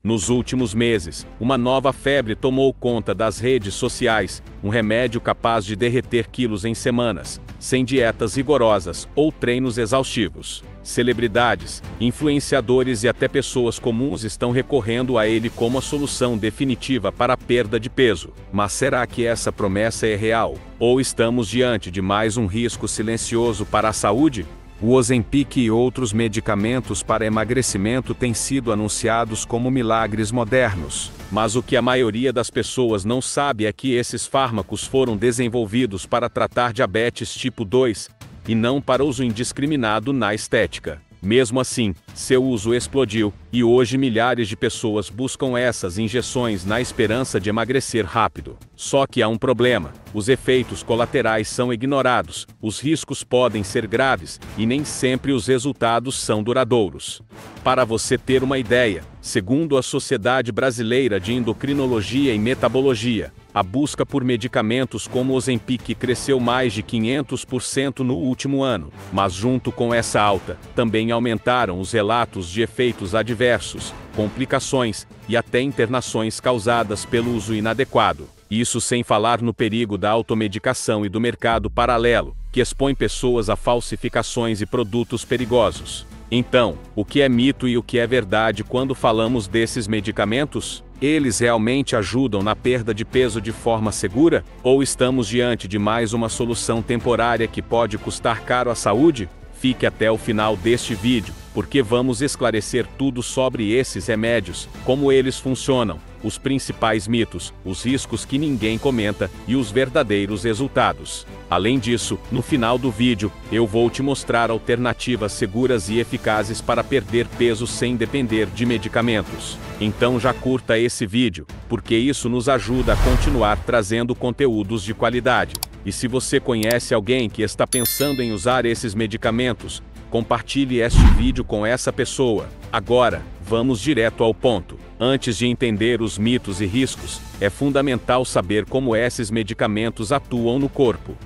Nos últimos meses, uma nova febre tomou conta das redes sociais, um remédio capaz de derreter quilos em semanas, sem dietas rigorosas ou treinos exaustivos. Celebridades, influenciadores e até pessoas comuns estão recorrendo a ele como a solução definitiva para a perda de peso. Mas será que essa promessa é real? Ou estamos diante de mais um risco silencioso para a saúde? O Ozempic e outros medicamentos para emagrecimento têm sido anunciados como milagres modernos. Mas o que a maioria das pessoas não sabe é que esses fármacos foram desenvolvidos para tratar diabetes tipo 2, e não para uso indiscriminado na estética. Mesmo assim, seu uso explodiu, e hoje milhares de pessoas buscam essas injeções na esperança de emagrecer rápido. Só que há um problema: os efeitos colaterais são ignorados, os riscos podem ser graves, e nem sempre os resultados são duradouros. Para você ter uma ideia, segundo a Sociedade Brasileira de Endocrinologia e Metabologia, a busca por medicamentos como o Ozempic cresceu mais de 500% no último ano. Mas junto com essa alta, também aumentaram os relatos de efeitos adversos, complicações e até internações causadas pelo uso inadequado. Isso sem falar no perigo da automedicação e do mercado paralelo, que expõe pessoas a falsificações e produtos perigosos. Então, o que é mito e o que é verdade quando falamos desses medicamentos? Eles realmente ajudam na perda de peso de forma segura? Ou estamos diante de mais uma solução temporária que pode custar caro à saúde? Fique até o final deste vídeo, porque vamos esclarecer tudo sobre esses remédios, como eles funcionam, os principais mitos, os riscos que ninguém comenta e os verdadeiros resultados. Além disso, no final do vídeo, eu vou te mostrar alternativas seguras e eficazes para perder peso sem depender de medicamentos. Então já curta esse vídeo, porque isso nos ajuda a continuar trazendo conteúdos de qualidade. E se você conhece alguém que está pensando em usar esses medicamentos, compartilhe este vídeo com essa pessoa. Agora, vamos direto ao ponto. Antes de entender os mitos e riscos, é fundamental saber como esses medicamentos atuam no corpo.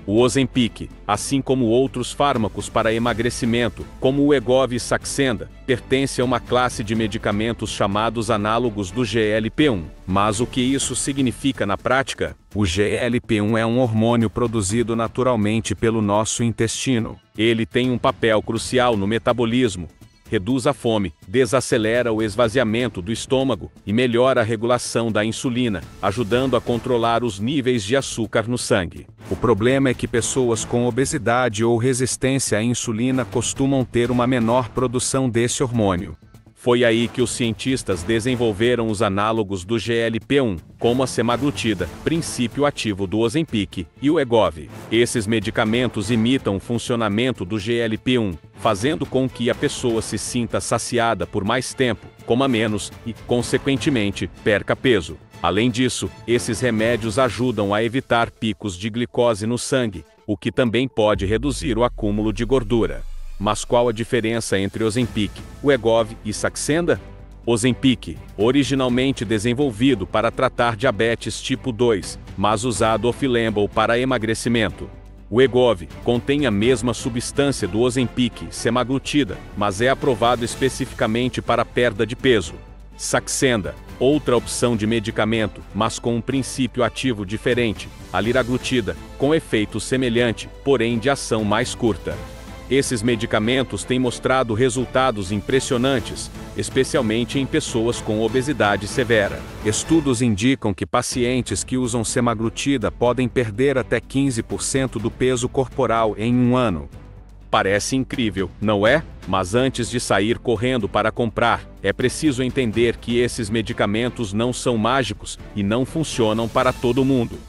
O Ozempic, assim como outros fármacos para emagrecimento, como o Wegovy e Saxenda, pertence a uma classe de medicamentos chamados análogos do GLP-1. Mas o que isso significa na prática? O GLP-1 é um hormônio produzido naturalmente pelo nosso intestino. Ele tem um papel crucial no metabolismo. Reduz a fome, desacelera o esvaziamento do estômago e melhora a regulação da insulina, ajudando a controlar os níveis de açúcar no sangue. O problema é que pessoas com obesidade ou resistência à insulina costumam ter uma menor produção desse hormônio. Foi aí que os cientistas desenvolveram os análogos do GLP-1, como a semaglutida, princípio ativo do Ozempic, e o Wegovy. Esses medicamentos imitam o funcionamento do GLP-1, fazendo com que a pessoa se sinta saciada por mais tempo, coma menos e, consequentemente, perca peso. Além disso, esses remédios ajudam a evitar picos de glicose no sangue, o que também pode reduzir o acúmulo de gordura. Mas qual a diferença entre Ozempic, Wegovy e Saxenda? Ozempic, originalmente desenvolvido para tratar diabetes tipo 2, mas usado off-label para emagrecimento. O Wegovy contém a mesma substância do Ozempic, semaglutida, mas é aprovado especificamente para perda de peso. Saxenda, outra opção de medicamento, mas com um princípio ativo diferente, a liraglutida, com efeito semelhante, porém de ação mais curta. Esses medicamentos têm mostrado resultados impressionantes, especialmente em pessoas com obesidade severa. Estudos indicam que pacientes que usam semaglutida podem perder até 15% do peso corporal em um ano. Parece incrível, não é? Mas antes de sair correndo para comprar, é preciso entender que esses medicamentos não são mágicos e não funcionam para todo mundo.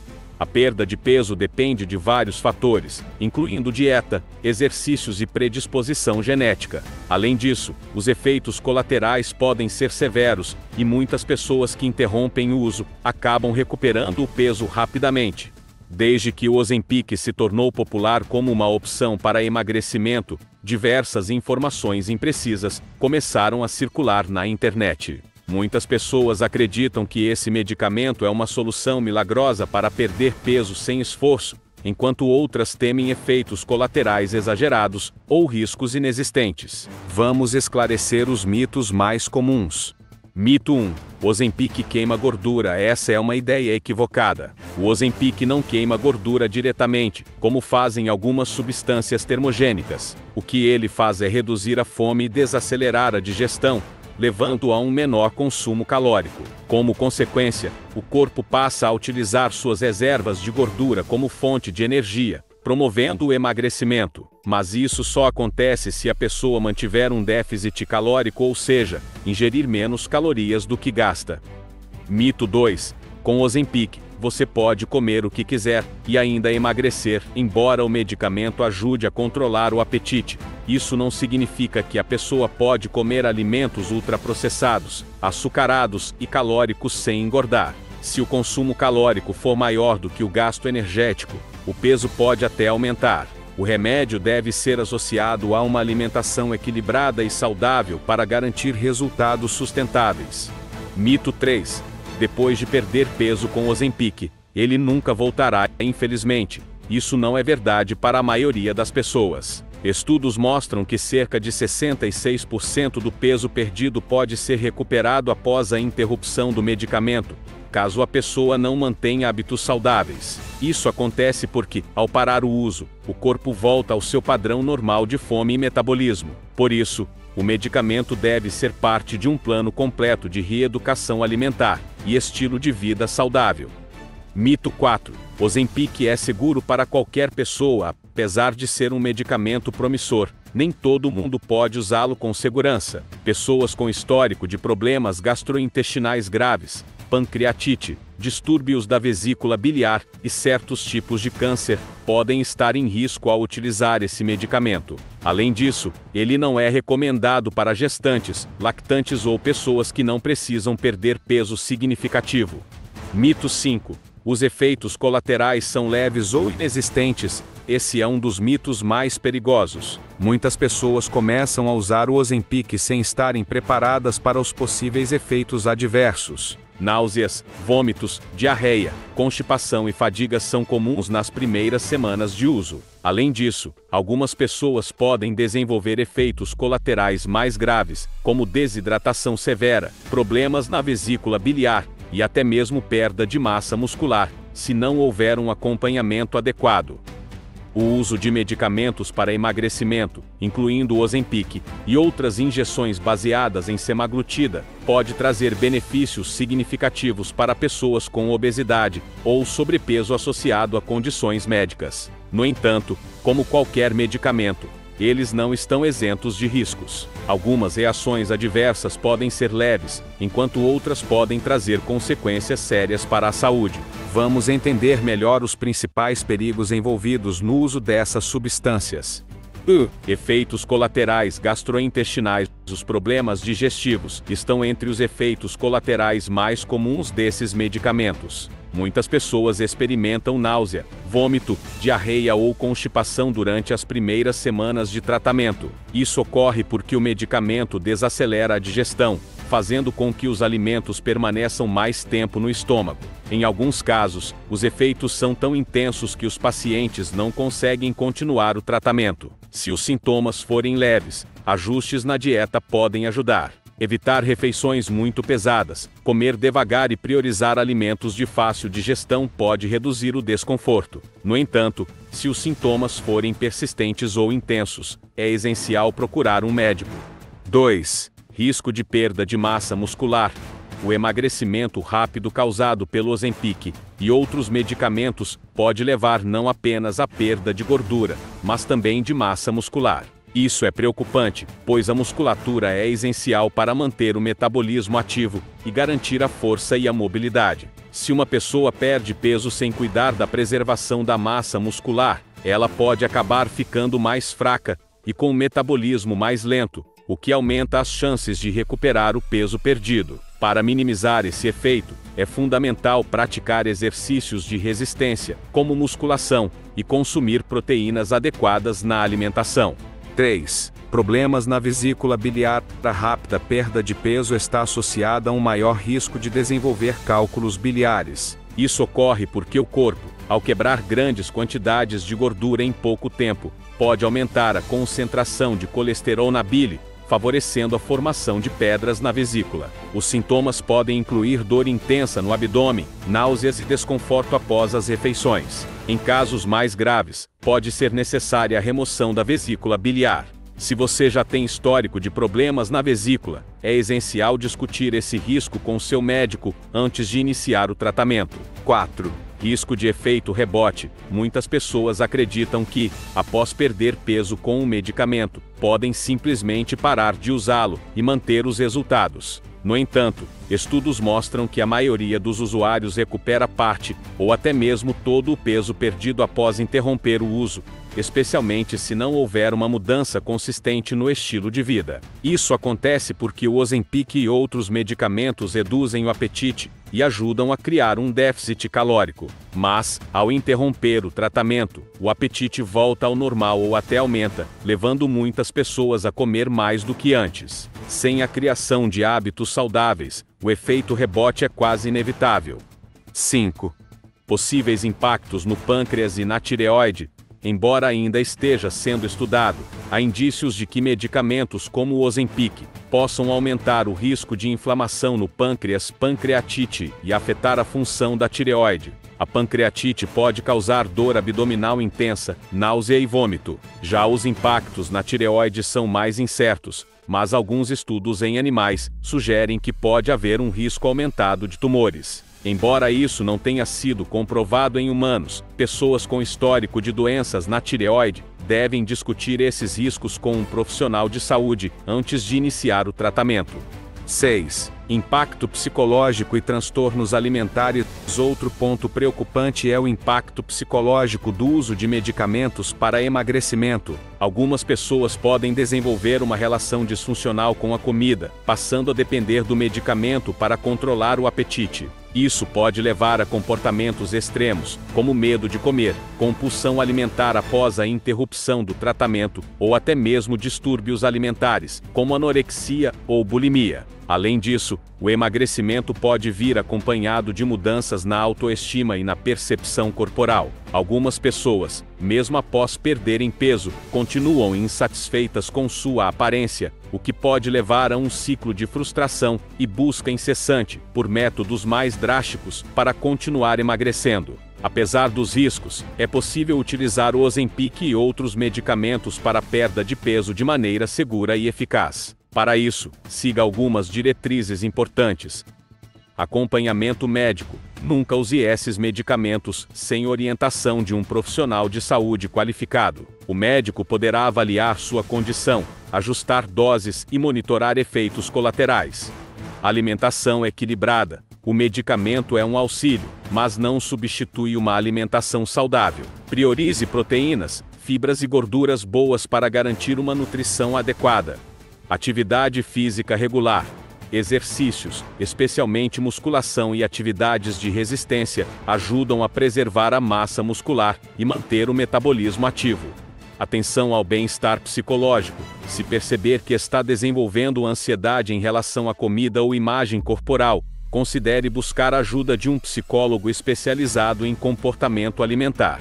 A perda de peso depende de vários fatores, incluindo dieta, exercícios e predisposição genética. Além disso, os efeitos colaterais podem ser severos, e muitas pessoas que interrompem o uso acabam recuperando o peso rapidamente. Desde que o Ozempic se tornou popular como uma opção para emagrecimento, diversas informações imprecisas começaram a circular na internet. Muitas pessoas acreditam que esse medicamento é uma solução milagrosa para perder peso sem esforço, enquanto outras temem efeitos colaterais exagerados ou riscos inexistentes. Vamos esclarecer os mitos mais comuns. Mito 1. Ozempic queima gordura. Essa é uma ideia equivocada. O Ozempic não queima gordura diretamente, como fazem algumas substâncias termogênicas. O que ele faz é reduzir a fome e desacelerar a digestão, levando a um menor consumo calórico. Como consequência, o corpo passa a utilizar suas reservas de gordura como fonte de energia, promovendo o emagrecimento. Mas isso só acontece se a pessoa mantiver um déficit calórico, ou seja, ingerir menos calorias do que gasta. Mito 2. Com Ozempic, você pode comer o que quiser e ainda emagrecer, embora o medicamento ajude a controlar o apetite. Isso não significa que a pessoa pode comer alimentos ultraprocessados, açucarados e calóricos sem engordar. Se o consumo calórico for maior do que o gasto energético, o peso pode até aumentar. O remédio deve ser associado a uma alimentação equilibrada e saudável para garantir resultados sustentáveis. Mito 3. Depois de perder peso com Ozempic, ele nunca voltará, infelizmente. Isso não é verdade para a maioria das pessoas. Estudos mostram que cerca de 66% do peso perdido pode ser recuperado após a interrupção do medicamento, caso a pessoa não mantenha hábitos saudáveis. Isso acontece porque, ao parar o uso, o corpo volta ao seu padrão normal de fome e metabolismo. Por isso, o medicamento deve ser parte de um plano completo de reeducação alimentar e estilo de vida saudável. Mito 4. Ozempic é seguro para qualquer pessoa. Apesar de ser um medicamento promissor, nem todo mundo pode usá-lo com segurança. Pessoas com histórico de problemas gastrointestinais graves, pancreatite, distúrbios da vesícula biliar e certos tipos de câncer podem estar em risco ao utilizar esse medicamento. Além disso, ele não é recomendado para gestantes, lactantes ou pessoas que não precisam perder peso significativo. Mito 5. Os efeitos colaterais são leves ou inexistentes. Esse é um dos mitos mais perigosos. Muitas pessoas começam a usar o Ozempic sem estarem preparadas para os possíveis efeitos adversos. Náuseas, vômitos, diarreia, constipação e fadiga são comuns nas primeiras semanas de uso. Além disso, algumas pessoas podem desenvolver efeitos colaterais mais graves, como desidratação severa, problemas na vesícula biliar e até mesmo perda de massa muscular, se não houver um acompanhamento adequado. O uso de medicamentos para emagrecimento, incluindo o Ozempic e outras injeções baseadas em semaglutida, pode trazer benefícios significativos para pessoas com obesidade ou sobrepeso associado a condições médicas. No entanto, como qualquer medicamento, eles não estão isentos de riscos. Algumas reações adversas podem ser leves, enquanto outras podem trazer consequências sérias para a saúde. Vamos entender melhor os principais perigos envolvidos no uso dessas substâncias. Efeitos colaterais gastrointestinais. Os problemas digestivos estão entre os efeitos colaterais mais comuns desses medicamentos. Muitas pessoas experimentam náusea, vômito, diarreia ou constipação durante as primeiras semanas de tratamento. Isso ocorre porque o medicamento desacelera a digestão, fazendo com que os alimentos permaneçam mais tempo no estômago. Em alguns casos, os efeitos são tão intensos que os pacientes não conseguem continuar o tratamento. Se os sintomas forem leves, ajustes na dieta podem ajudar. Evitar refeições muito pesadas, comer devagar e priorizar alimentos de fácil digestão pode reduzir o desconforto. No entanto, se os sintomas forem persistentes ou intensos, é essencial procurar um médico. 2. Risco de perda de massa muscular. O emagrecimento rápido causado pelo Ozempic e outros medicamentos pode levar não apenas à perda de gordura, mas também de massa muscular. Isso é preocupante, pois a musculatura é essencial para manter o metabolismo ativo e garantir a força e a mobilidade. Se uma pessoa perde peso sem cuidar da preservação da massa muscular, ela pode acabar ficando mais fraca e com o metabolismo mais lento, o que aumenta as chances de recuperar o peso perdido. Para minimizar esse efeito, é fundamental praticar exercícios de resistência, como musculação, e consumir proteínas adequadas na alimentação. 3. Problemas na vesícula biliar. A rápida perda de peso está associada a um maior risco de desenvolver cálculos biliares. Isso ocorre porque o corpo, ao quebrar grandes quantidades de gordura em pouco tempo, pode aumentar a concentração de colesterol na bile, favorecendo a formação de pedras na vesícula. Os sintomas podem incluir dor intensa no abdômen, náuseas e desconforto após as refeições. Em casos mais graves, pode ser necessária a remoção da vesícula biliar. Se você já tem histórico de problemas na vesícula, é essencial discutir esse risco com seu médico antes de iniciar o tratamento. 4. Risco de efeito rebote. Muitas pessoas acreditam que, após perder peso com um medicamento, podem simplesmente parar de usá-lo e manter os resultados. No entanto, estudos mostram que a maioria dos usuários recupera parte, ou até mesmo todo o peso perdido após interromper o uso, especialmente se não houver uma mudança consistente no estilo de vida. Isso acontece porque o Ozempic e outros medicamentos reduzem o apetite e ajudam a criar um déficit calórico. Mas, ao interromper o tratamento, o apetite volta ao normal ou até aumenta, levando muitas pessoas a comer mais do que antes. Sem a criação de hábitos saudáveis, o efeito rebote é quase inevitável. 5. Possíveis impactos no pâncreas e na tireoide. Embora ainda esteja sendo estudado, há indícios de que medicamentos como o Ozempic possam aumentar o risco de inflamação no pâncreas, pancreatite, e afetar a função da tireoide. A pancreatite pode causar dor abdominal intensa, náusea e vômito. Já os impactos na tireoide são mais incertos, mas alguns estudos em animais sugerem que pode haver um risco aumentado de tumores. Embora isso não tenha sido comprovado em humanos, pessoas com histórico de doenças na tireoide devem discutir esses riscos com um profissional de saúde antes de iniciar o tratamento. 6. Impacto psicológico e transtornos alimentares. Outro ponto preocupante é o impacto psicológico do uso de medicamentos para emagrecimento. Algumas pessoas podem desenvolver uma relação disfuncional com a comida, passando a depender do medicamento para controlar o apetite. Isso pode levar a comportamentos extremos, como medo de comer, compulsão alimentar após a interrupção do tratamento, ou até mesmo distúrbios alimentares, como anorexia ou bulimia. Além disso, o emagrecimento pode vir acompanhado de mudanças na autoestima e na percepção corporal. Algumas pessoas, mesmo após perderem peso, continuam insatisfeitas com sua aparência, o que pode levar a um ciclo de frustração e busca incessante por métodos mais drásticos para continuar emagrecendo. Apesar dos riscos, é possível utilizar o Ozempic e outros medicamentos para a perda de peso de maneira segura e eficaz. Para isso, siga algumas diretrizes importantes. Acompanhamento médico. Nunca use esses medicamentos sem orientação de um profissional de saúde qualificado. O médico poderá avaliar sua condição, ajustar doses e monitorar efeitos colaterais. Alimentação equilibrada. O medicamento é um auxílio, mas não substitui uma alimentação saudável. Priorize proteínas, fibras e gorduras boas para garantir uma nutrição adequada. Atividade física regular. Exercícios, especialmente musculação e atividades de resistência, ajudam a preservar a massa muscular e manter o metabolismo ativo. Atenção ao bem-estar psicológico. Se perceber que está desenvolvendo ansiedade em relação à comida ou imagem corporal, considere buscar a ajuda de um psicólogo especializado em comportamento alimentar.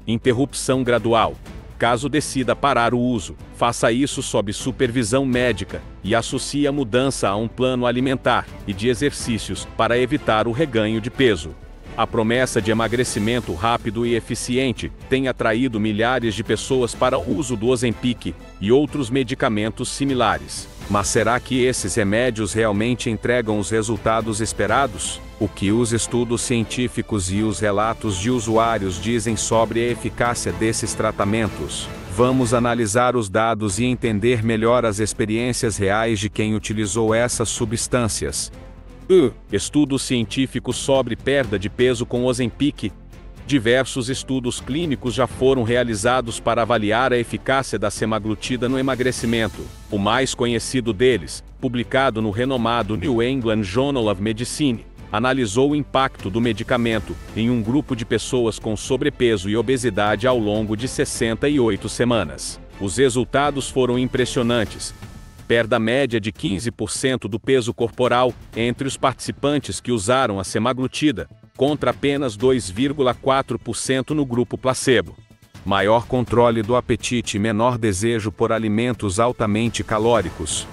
Interrupção gradual. Caso decida parar o uso, faça isso sob supervisão médica e associe a mudança a um plano alimentar e de exercícios para evitar o reganho de peso. A promessa de emagrecimento rápido e eficiente tem atraído milhares de pessoas para o uso do Ozempic e outros medicamentos similares. Mas será que esses remédios realmente entregam os resultados esperados? O que os estudos científicos e os relatos de usuários dizem sobre a eficácia desses tratamentos? Vamos analisar os dados e entender melhor as experiências reais de quem utilizou essas substâncias. Estudos científicos sobre perda de peso com Ozempic. Diversos estudos clínicos já foram realizados para avaliar a eficácia da semaglutida no emagrecimento. O mais conhecido deles, publicado no renomado New England Journal of Medicine, analisou o impacto do medicamento em um grupo de pessoas com sobrepeso e obesidade ao longo de 68 semanas. Os resultados foram impressionantes. Perda média de 15% do peso corporal entre os participantes que usaram a semaglutida, contra apenas 2,4% no grupo placebo. maior controle do apetite e menor desejo por alimentos altamente calóricos.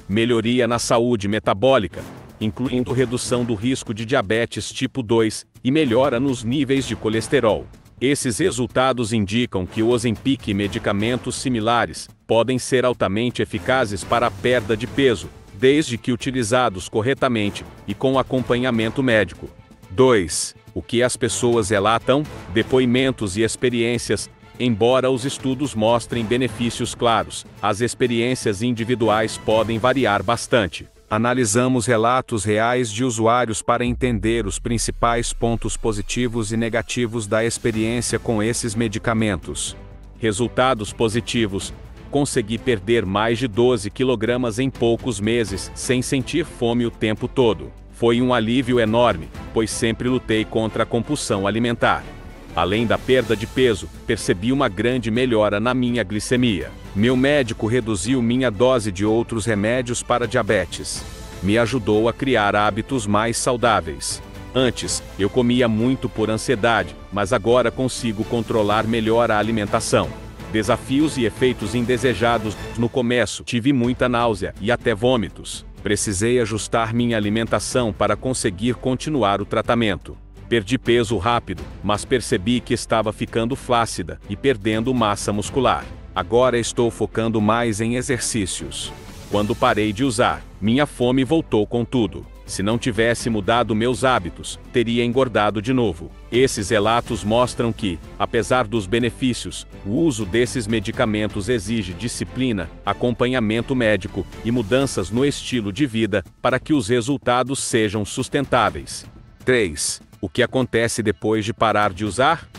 Melhoria na saúde metabólica, incluindo redução do risco de diabetes tipo 2 e melhora nos níveis de colesterol. Esses resultados indicam que o Ozempic e medicamentos similares podem ser altamente eficazes para a perda de peso, desde que utilizados corretamente e com acompanhamento médico. 2. O que as pessoas relatam, depoimentos e experiências. Embora os estudos mostrem benefícios claros, as experiências individuais podem variar bastante. Analisamos relatos reais de usuários para entender os principais pontos positivos e negativos da experiência com esses medicamentos. Resultados positivos: consegui perder mais de 12 kg em poucos meses, sem sentir fome o tempo todo. Foi um alívio enorme, pois sempre lutei contra a compulsão alimentar. Além da perda de peso, percebi uma grande melhora na minha glicemia. Meu médico reduziu minha dose de outros remédios para diabetes. Me ajudou a criar hábitos mais saudáveis. Antes, eu comia muito por ansiedade, mas agora consigo controlar melhor a alimentação. Desafios e efeitos indesejados. No começo, tive muita náusea e até vômitos. Precisei ajustar minha alimentação para conseguir continuar o tratamento. Perdi peso rápido, mas percebi que estava ficando flácida e perdendo massa muscular. Agora estou focando mais em exercícios. Quando parei de usar, minha fome voltou com tudo. Se não tivesse mudado meus hábitos, teria engordado de novo. Esses relatos mostram que, apesar dos benefícios, o uso desses medicamentos exige disciplina, acompanhamento médico e mudanças no estilo de vida para que os resultados sejam sustentáveis. 3. O que acontece depois de parar de usar?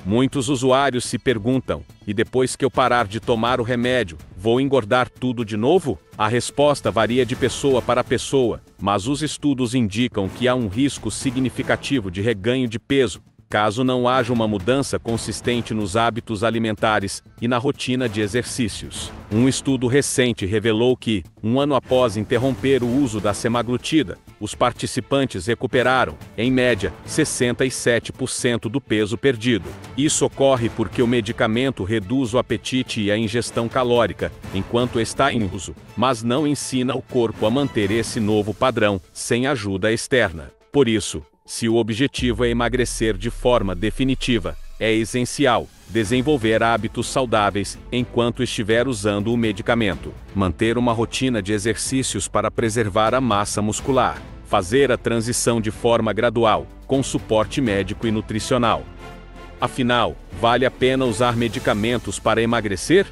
Muitos usuários se perguntam: e depois que eu parar de tomar o remédio, vou engordar tudo de novo? A resposta varia de pessoa para pessoa, mas os estudos indicam que há um risco significativo de reganho de peso, caso não haja uma mudança consistente nos hábitos alimentares e na rotina de exercícios. Um estudo recente revelou que, um ano após interromper o uso da semaglutida, os participantes recuperaram, em média, 67% do peso perdido. Isso ocorre porque o medicamento reduz o apetite e a ingestão calórica, enquanto está em uso, mas não ensina o corpo a manter esse novo padrão, sem ajuda externa. Por isso, se o objetivo é emagrecer de forma definitiva, é essencial desenvolver hábitos saudáveis enquanto estiver usando o medicamento. Manter uma rotina de exercícios para preservar a massa muscular. Fazer a transição de forma gradual, com suporte médico e nutricional. Afinal, vale a pena usar medicamentos para emagrecer?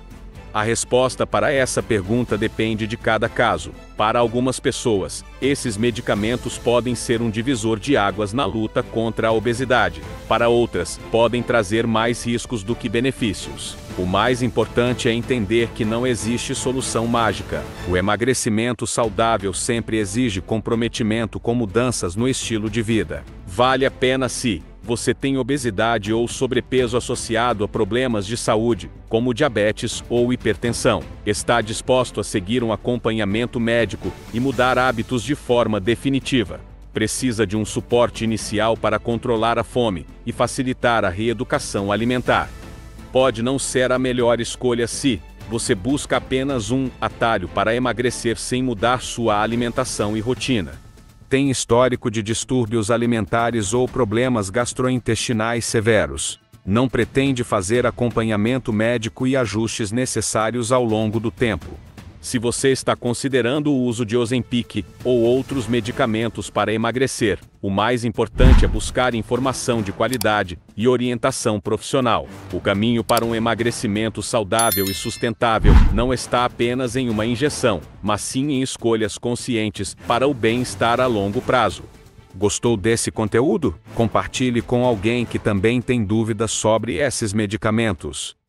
A resposta para essa pergunta depende de cada caso. Para algumas pessoas, esses medicamentos podem ser um divisor de águas na luta contra a obesidade. Para outras, podem trazer mais riscos do que benefícios. O mais importante é entender que não existe solução mágica. O emagrecimento saudável sempre exige comprometimento com mudanças no estilo de vida. Vale a pena se você tem obesidade ou sobrepeso associado a problemas de saúde, como diabetes ou hipertensão. Está disposto a seguir um acompanhamento médico e mudar hábitos de forma definitiva. Precisa de um suporte inicial para controlar a fome e facilitar a reeducação alimentar. Pode não ser a melhor escolha se você busca apenas um atalho para emagrecer sem mudar sua alimentação e rotina. Tem histórico de distúrbios alimentares ou problemas gastrointestinais severos. Não pretende fazer acompanhamento médico e ajustes necessários ao longo do tempo. Se você está considerando o uso de Ozempic ou outros medicamentos para emagrecer, o mais importante é buscar informação de qualidade e orientação profissional. O caminho para um emagrecimento saudável e sustentável não está apenas em uma injeção, mas sim em escolhas conscientes para o bem-estar a longo prazo. Gostou desse conteúdo? Compartilhe com alguém que também tem dúvidas sobre esses medicamentos.